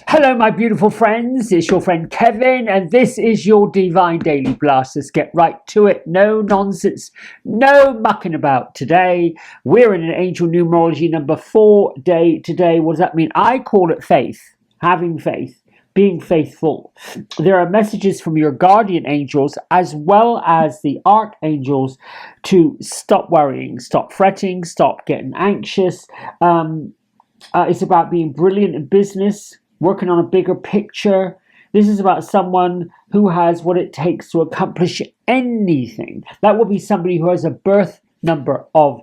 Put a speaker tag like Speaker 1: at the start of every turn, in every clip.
Speaker 1: Hello, my beautiful friends. It's your friend Kevin, and this is your Divine Daily Blast. Let's get right to it. No nonsense, no mucking about today. We're in an angel numerology number 4 day today. What does that mean? I call it faith, having faith, being faithful. There are messages from your guardian angels as well as the archangels to stop worrying, stop fretting, stop getting anxious. It's about being brilliant in business, working on a bigger picture. This is about someone who has what it takes to accomplish anything. That will be somebody who has a birth number of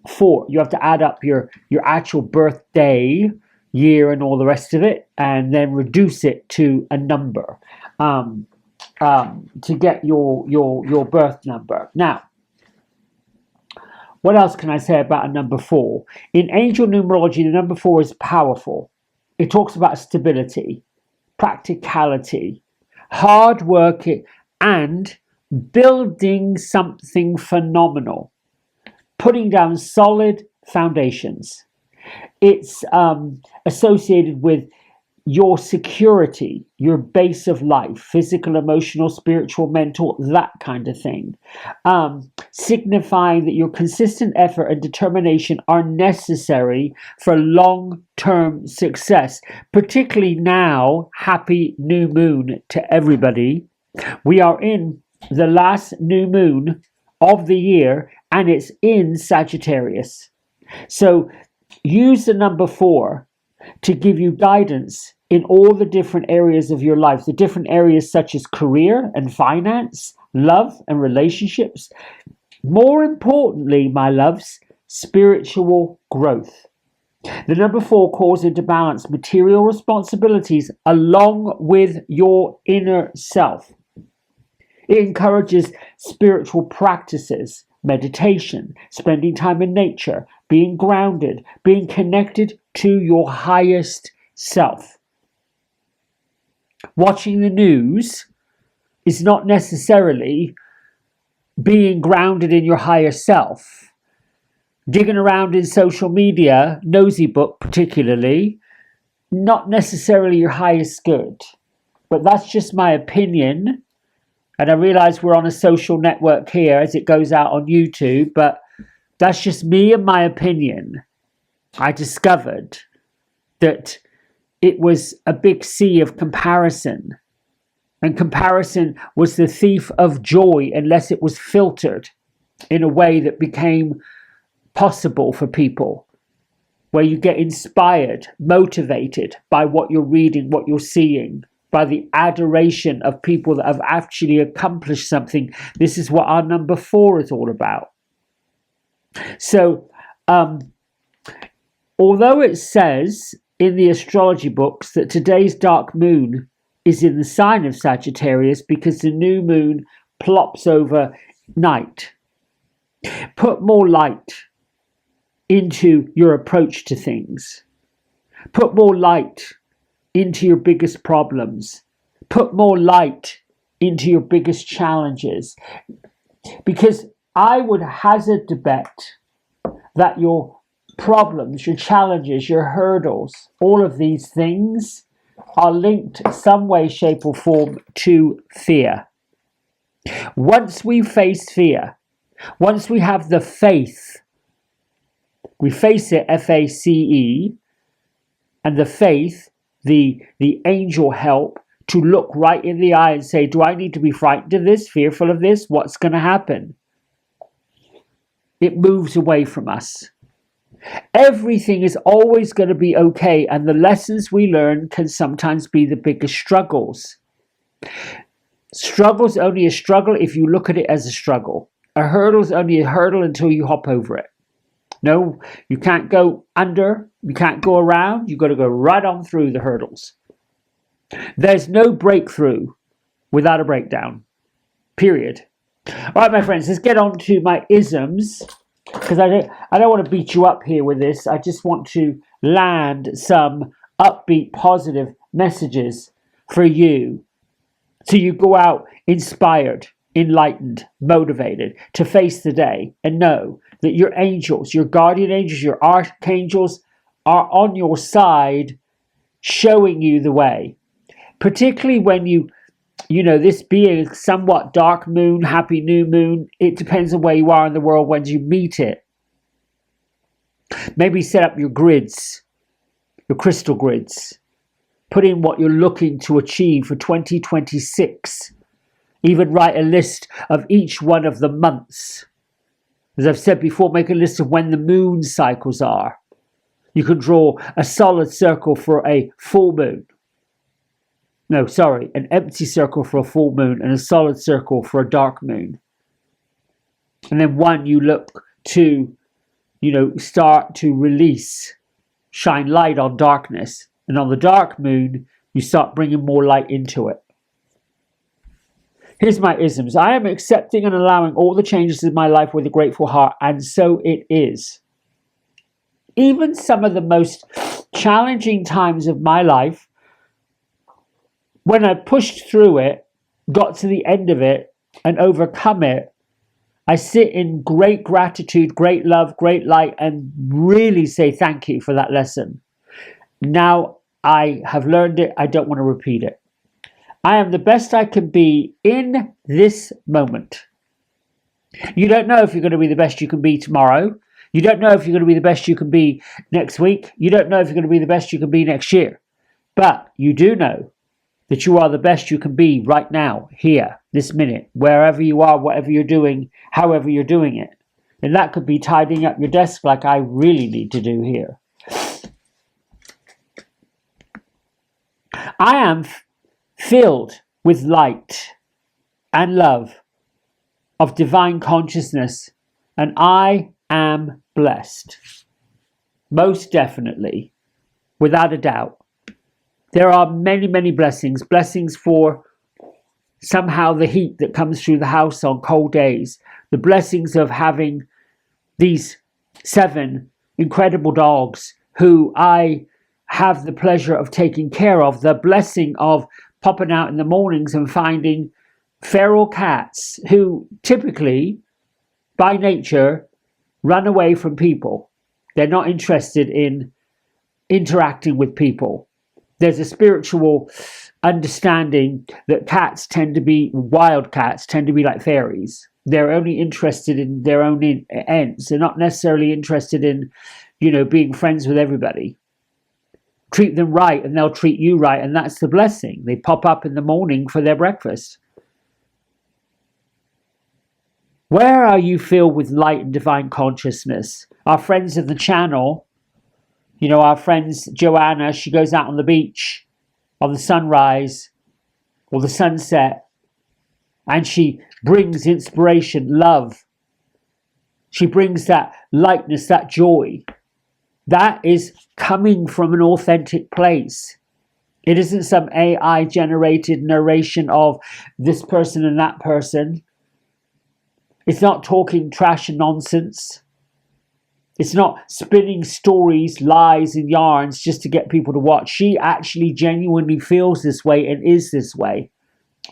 Speaker 1: 4. You have to add up your actual birthday, year, and all the rest of it, and then reduce it to a number to get your birth number. Now, what else can I say about a number 4? In angel numerology, the number 4 is powerful. It talks about stability, practicality, hard work, and building something phenomenal, putting down solid foundations. It's associated with your security, your base of life, physical, emotional, spiritual, mental, that kind of thing. Signifying that your consistent effort and determination are necessary for long-term success. Particularly now, happy new moon to everybody. We are in the last new moon of the year, and it's in Sagittarius. So use the number 4 to give you guidance in all the different areas of your life, the different areas such as career and finance, love and relationships. More importantly, my loves, spiritual growth. The number 4 calls into balance material responsibilities along with your inner self. It encourages spiritual practices, meditation, spending time in nature, being grounded, being connected to your highest self. Watching the news is not necessarily being grounded in your higher self. Digging around in social media, nosy book particularly, not necessarily your highest good. But that's just my opinion. And I realize we're on a social network here as it goes out on YouTube, but that's just me and my opinion. I discovered that it was a big sea of comparison. And comparison was the thief of joy unless it was filtered in a way that became possible for people, where you get inspired, motivated by what you're reading, what you're seeing, by the adoration of people that have actually accomplished something. This is what our number 4 is all about. So, although it says in the astrology books that today's dark moon is in the sign of Sagittarius because the new moon plops over night, put more light into your approach to things. Put more light into your biggest problems. Put more light into your biggest challenges. Because I would hazard to bet that your problems, your challenges, your hurdles, all of these things are linked some way, shape, or form to fear. Once we face fear, once we have the faith, we face it, F-A-C-E, and the faith, the angel help to look right in the eye and say, do I need to be frightened of this, fearful of this? What's going to happen? It moves away from us. Everything is always going to be okay, and the lessons we learn can sometimes be the biggest struggles. Struggle's only a struggle if you look at it as a struggle. A hurdle's only a hurdle until you hop over it. No, you can't go under, you can't go around, you've got to go right on through the hurdles. There's no breakthrough without a breakdown. Period. All right, my friends, let's get on to my isms, because I don't want to beat you up here with this. I just want to land some upbeat, positive messages for you, so you go out inspired, enlightened, motivated to face the day and know that your angels, your guardian angels, your archangels are on your side showing you the way. Particularly when this being a somewhat dark moon, happy new moon, it depends on where you are in the world when you meet it. Maybe set up your grids, your crystal grids. Put in what you're looking to achieve for 2026. Even write a list of each one of the months. As I've said before, make a list of when the moon cycles are. You can draw a solid circle for a full moon. No, sorry, an empty circle for a full moon and a solid circle for a dark moon. And then one you look to, start to release, shine light on darkness. And on the dark moon, you start bringing more light into it. Here's my isms. I am accepting and allowing all the changes in my life with a grateful heart, and so it is. Even some of the most challenging times of my life, when I pushed through it, got to the end of it, and overcome it, I sit in great gratitude, great love, great light, and really say thank you for that lesson. Now I have learned it. I don't want to repeat it. I am the best I can be in this moment. You don't know if you're going to be the best you can be tomorrow. You don't know if you're going to be the best you can be next week. You don't know if you're going to be the best you can be next year. But you do know that you are the best you can be right now, here, this minute, wherever you are, whatever you're doing, however you're doing it. And that could be tidying up your desk like I really need to do here. I am filled with light and love of divine consciousness, and I am blessed. Most definitely, without a doubt. There are many, many blessings. Blessings for somehow the heat that comes through the house on cold days. The blessings of having these 7 incredible dogs who I have the pleasure of taking care of. The blessing of popping out in the mornings and finding feral cats who typically, by nature, run away from people. They're not interested in interacting with people. There's a spiritual understanding that wild cats tend to be like fairies. They're only interested in their own ends. They're not necessarily interested in, being friends with everybody. Treat them right and they'll treat you right, and that's the blessing. They pop up in the morning for their breakfast. Where are you filled with light and divine consciousness? Our friends of the channel, our friends Joanna, she goes out on the beach on the sunrise or the sunset, and she brings inspiration, love. She brings that lightness, that joy. That is coming from an authentic place. It isn't some AI-generated narration of this person and that person. It's not talking trash and nonsense. It's not spinning stories, lies, and yarns just to get people to watch. She actually genuinely feels this way and is this way.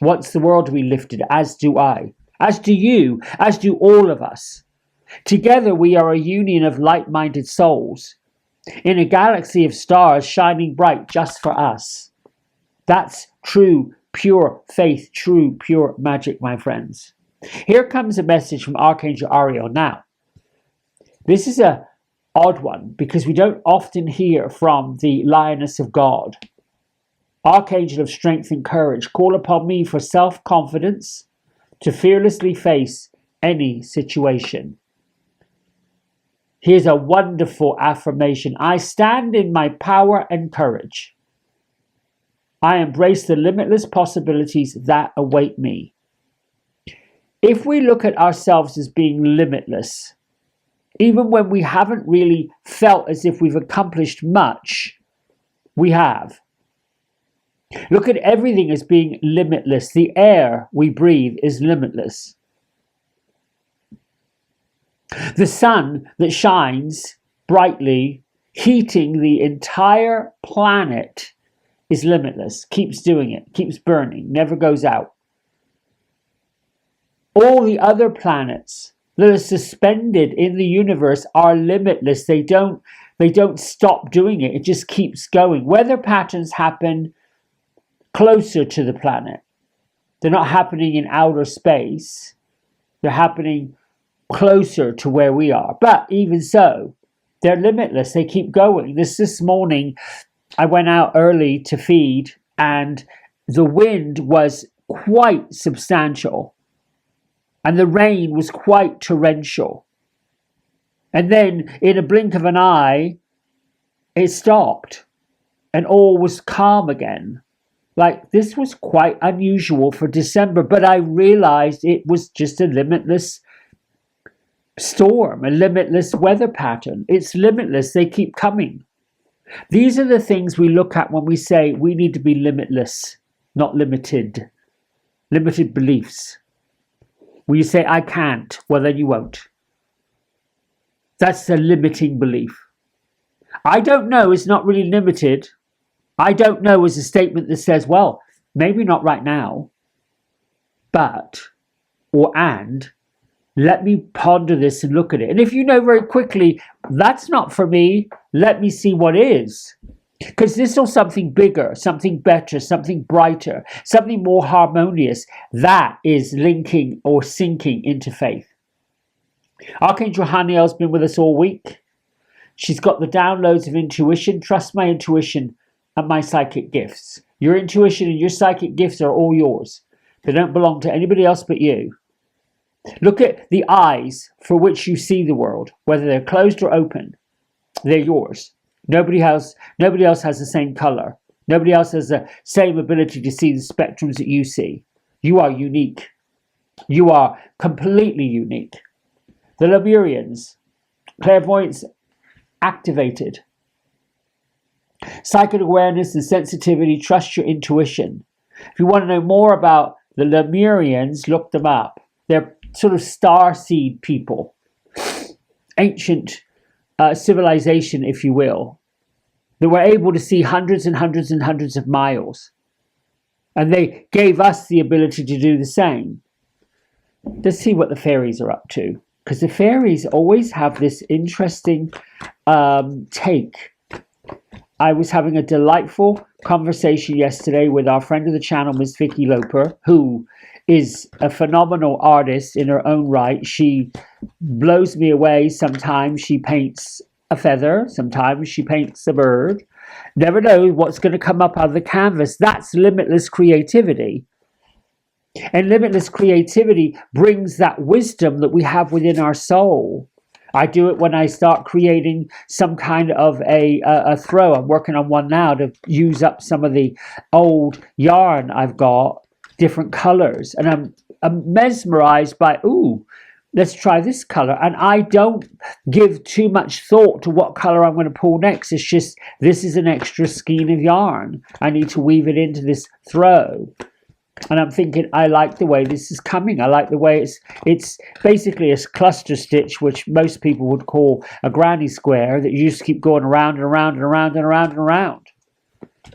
Speaker 1: Wants the world to be lifted, as do I. As do you. As do all of us. Together we are a union of like-minded souls in a galaxy of stars shining bright just for us. That's true, pure faith, true, pure magic, my friends. Here comes a message from Archangel Ariel now. This is an odd one because we don't often hear from the Lioness of God. Archangel of strength and courage, call upon me for self-confidence to fearlessly face any situation. Here's a wonderful affirmation. I stand in my power and courage. I embrace the limitless possibilities that await me. If we look at ourselves as being limitless, even when we haven't really felt as if we've accomplished much, we have. Look at everything as being limitless. The air we breathe is limitless. The sun that shines brightly, heating the entire planet, is limitless. Keeps doing it, keeps burning, never goes out. All the other planets that are suspended in the universe are limitless. They don't They don't stop doing it. It just keeps going. Weather patterns happen closer to the planet. They're not happening in outer space. They're happening closer to where we are. But even so, they're limitless. They keep going. This morning, I went out early to feed, and the wind was quite substantial, and the rain was quite torrential. And then, in a blink of an eye, it stopped, and all was calm again. Like, this was quite unusual for December, but I realized it was just a limitless storm, a limitless weather pattern. It's limitless. They keep coming. These are the things we look at when we say we need to be limitless, not limited. Limited beliefs. When you say, I can't, well, then you won't. That's a limiting belief. I don't know is not really limited. I don't know is a statement that says, well, maybe not right now, but, or and, let me ponder this and look at it. And if you know very quickly, that's not for me, let me see what is. Because this is something bigger, something better, something brighter, something more harmonious. That is linking or sinking into faith. Archangel Haniel's been with us all week. She's got the downloads of intuition. Trust my intuition and my psychic gifts. Your intuition and your psychic gifts are all yours. They don't belong to anybody else but you. Look at the eyes for which you see the world, whether they're closed or open. They're yours. Nobody else has the same color. Nobody else has the same ability to see the spectrums that you see. You are unique. You are completely unique. The Lemurians, clairvoyance activated. Psychic awareness and sensitivity, trust your intuition. If you want to know more about the Lemurians, look them up. They're sort of starseed people. Ancient civilization, if you will. They were able to see hundreds and hundreds and hundreds of miles. And they gave us the ability to do the same. Let's see what the fairies are up to. Because the fairies always have this interesting take. I was having a delightful conversation yesterday with our friend of the channel, Miss Vicky Loper, who is a phenomenal artist in her own right. She blows me away. Sometimes she paints a feather. Sometimes she paints a bird. Never know what's going to come up out of the canvas. That's limitless creativity. And limitless creativity brings that wisdom that we have within our soul. I do it when I start creating some kind of a throw. I'm working on one now to use up some of the old yarn I've got, different colors. And I'm mesmerized by, ooh, let's try this color. And I don't give too much thought to what color I'm going to pull next. It's just, this is an extra skein of yarn. I need to weave it into this throw. And I'm thinking, I like the way this is coming. I like the way it's basically a cluster stitch, which most people would call a granny square, that you just keep going around and around and around and around and around.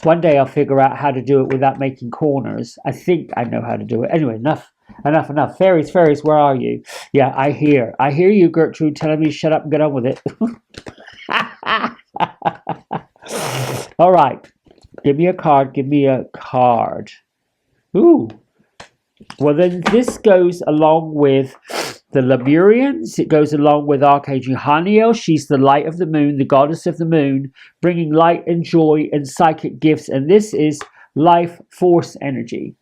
Speaker 1: One day I'll figure out how to do it without making corners. I think I know how to do it. Anyway, enough. Fairies, where are you? Yeah, I hear you, Gertrude, telling me to shut up and get on with it. All right. Give me a card. Ooh. Well, then this goes along with the Lemurians. It goes along with Archangel Haniel. She's the light of the moon, the goddess of the moon, bringing light and joy and psychic gifts. And this is life force energy.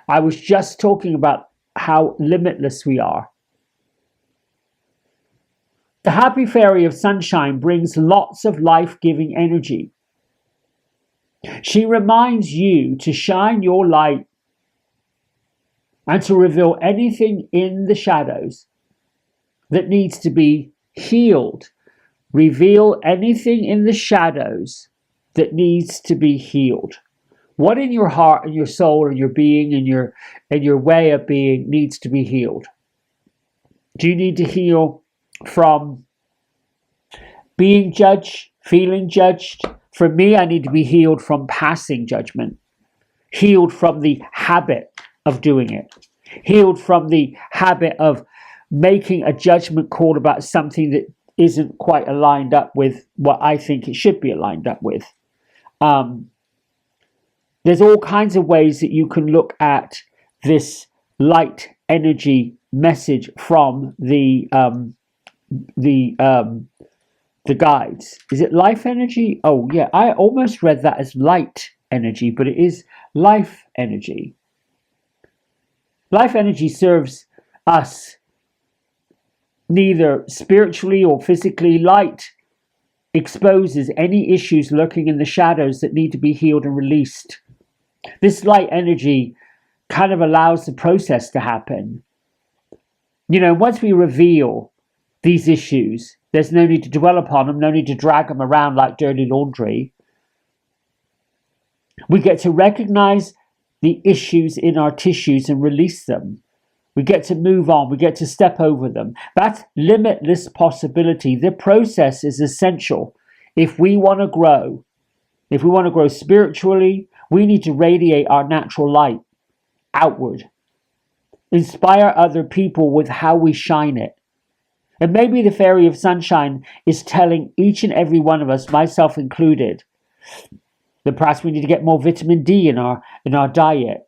Speaker 1: I was just talking about how limitless we are. The happy fairy of sunshine brings lots of life-giving energy. She reminds you to shine your light and to reveal anything in the shadows that needs to be healed. Reveal anything in the shadows that needs to be healed. What in your heart and your soul and your being and your way of being needs to be healed? Do you need to heal from being judged, feeling judged? For me, I need to be healed from passing judgment. Healed from the habit of doing it. Healed from the habit of making a judgment call about something that isn't quite aligned up with what I think it should be aligned up with. There's all kinds of ways that you can look at this light energy message from the guides. Is it life energy? Oh yeah, I almost read that as light energy, but it is life energy. Life energy serves us neither spiritually or physically. Light exposes any issues lurking in the shadows that need to be healed and released. This light energy kind of allows the process to happen. You know, once we reveal these issues, there's no need to dwell upon them, no need to drag them around like dirty laundry. We get to recognize the issues in our tissues and release them. We get to move on. We get to step over them. That's limitless possibility. The process is essential. If we want to grow, if we want to grow spiritually, we need to radiate our natural light outward. Inspire other people with how we shine it. And maybe the Fairy of Sunshine is telling each and every one of us, myself included, that perhaps we need to get more vitamin D in our diet.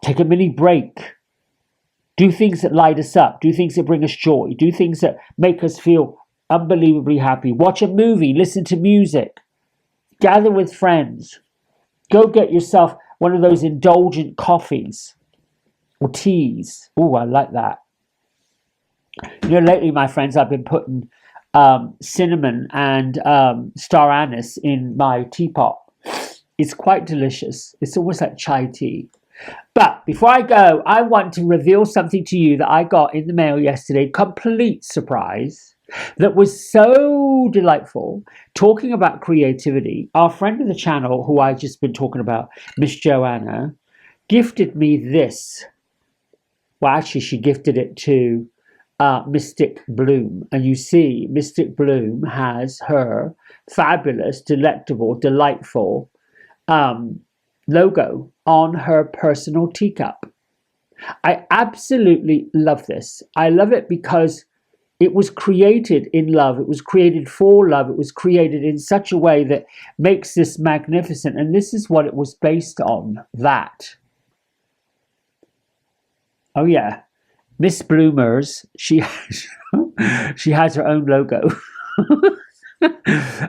Speaker 1: Take a mini break. Do things that light us up. Do things that bring us joy. Do things that make us feel unbelievably happy. Watch a movie. Listen to music. Gather with friends. Go get yourself one of those indulgent coffees or teas. Oh, I like that. You know, lately, my friends, I've been putting cinnamon and star anise in my teapot. It's quite delicious. It's almost like chai tea. But before I go, I want to reveal something to you that I got in the mail yesterday. Complete surprise. That was so delightful. Talking about creativity, our friend of the channel, who I've just been talking about, Miss Joanna, gifted me this. Well, actually, she gifted it to Mystic Bloom. And you see, Mystic Bloom has her fabulous, delectable, delightful logo on her personal teacup. I absolutely love this. I love it because it was created in love. It was created for love. It was created in such a way that makes this magnificent. And this is what it was based on, that. Oh yeah, Miss Bloomers, she has her own logo.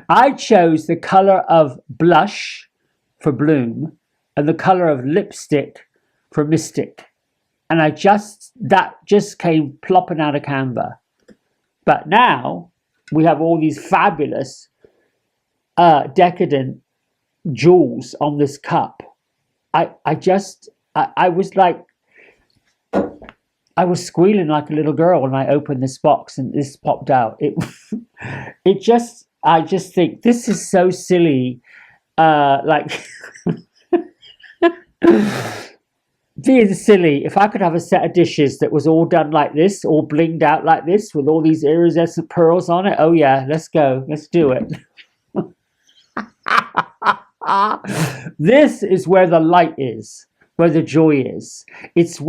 Speaker 1: I chose the color of blush for Bloom and the color of lipstick for Mystic. And that just came plopping out of Canva. But now we have all these fabulous, decadent jewels on this cup. I was like, I was squealing like a little girl when I opened this box and this popped out. I just think this is so silly. Like being silly. If I could have a set of dishes that was all done like this, all blinged out like this, with all these iridescent pearls on it, oh yeah, let's go, let's do it. This is where the light is, where the joy is. It's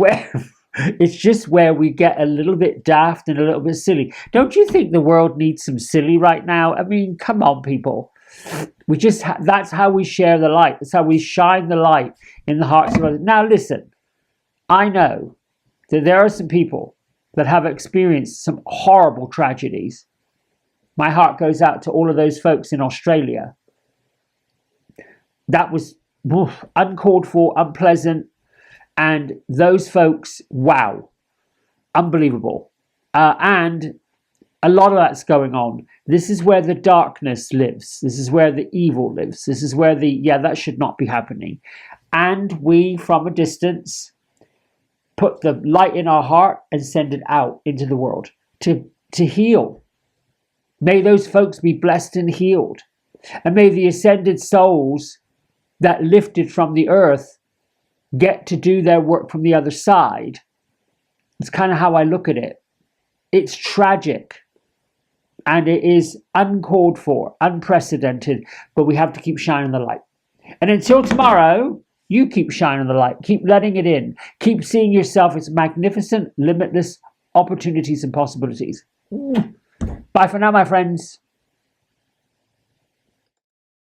Speaker 1: just where we get a little bit daft and a little bit silly. Don't you think the world needs some silly right now? I mean, come on, people. We just that's how we share the light. That's how we shine the light in the hearts of others. Now listen, I know that there are some people that have experienced some horrible tragedies. My heart goes out to all of those folks in Australia. That was uncalled for, unpleasant, and those folks, wow, unbelievable. And a lot of that's going on. This is where the darkness lives. This is where the evil lives. This is where that should not be happening. And we, from a distance, put the light in our heart and send it out into the world to heal. May those folks be blessed and healed. And may the ascended souls that lifted from the earth get to do their work from the other side. It's kind of how I look at it. It's tragic. And it is uncalled for, unprecedented, but we have to keep shining the light. And until tomorrow, you keep shining the light. Keep letting it in. Keep seeing yourself as magnificent, limitless opportunities and possibilities. Bye for now, my friends.